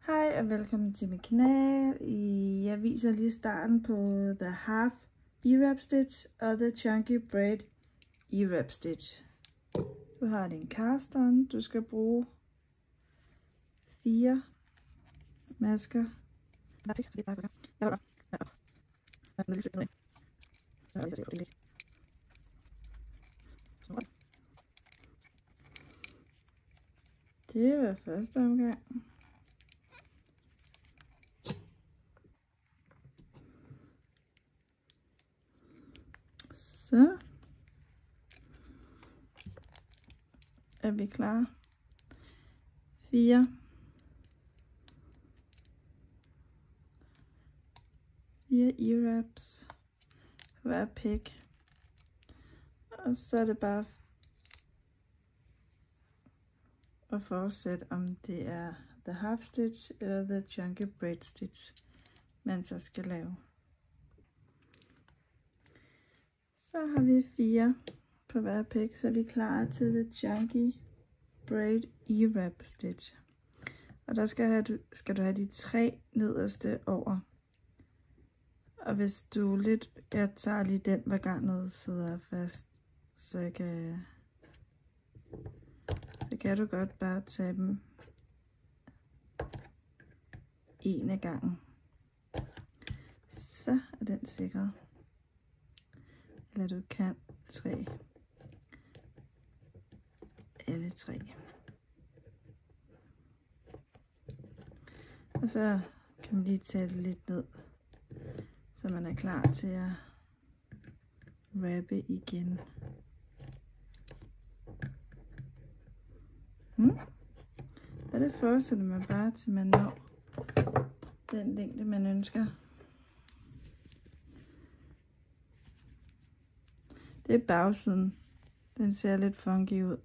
Hej og velkommen til min kanal. Jeg viser lige starten på The Half E-Wrap Stitch og The Chunky Braid E-Wrap Stitch. Du har din cast on. Du skal bruge 4 masker. Det var første omgang. Så er vi klar. 4 E-wraps på hver pik. Og så er det bare at fortsætte, om det er The Half Stitch eller The Chunky Braid Stitch, man så skal lave. Så har vi 4 på hver pik, så er vi klar til The Chunky Braid E-Wrap Stitch. Og der skal du have de 3 nederste over. Og hvis du jeg tager lige den, hver garnet sidder fast, så kan du godt bare tage dem en af gangen. Så er den sikret. Eller du kan 3. Alle 3. Og så kan man lige tage det lidt ned, så man er klar til at wrappe igen. Og det fortsætter man bare, til man når den længde, man ønsker. Det er bagsiden. Den ser lidt funky ud.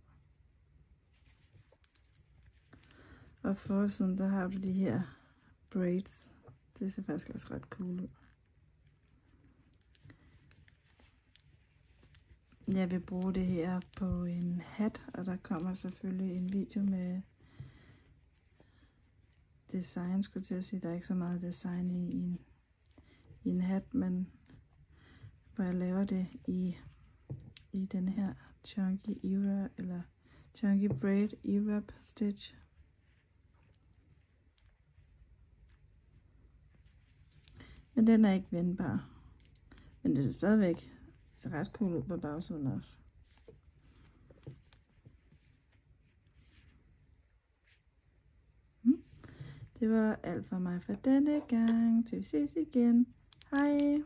Og forsiden, der har du de her braids. Det ser faktisk også ret cool ud. Jeg vil bruge det her på en hat, og der kommer selvfølgelig en video med design, skulle til at sige. Der er ikke så meget design i en hat, men hvor jeg laver det i den her Chunky E-Wrap eller Chunky Braid E-Wrap Stitch. Men den er ikke vendbar. Men det er stadigvæk ser ret cool ud på bagsiden også. Det var alt for mig for denne gang. Til vi ses igen. Hej!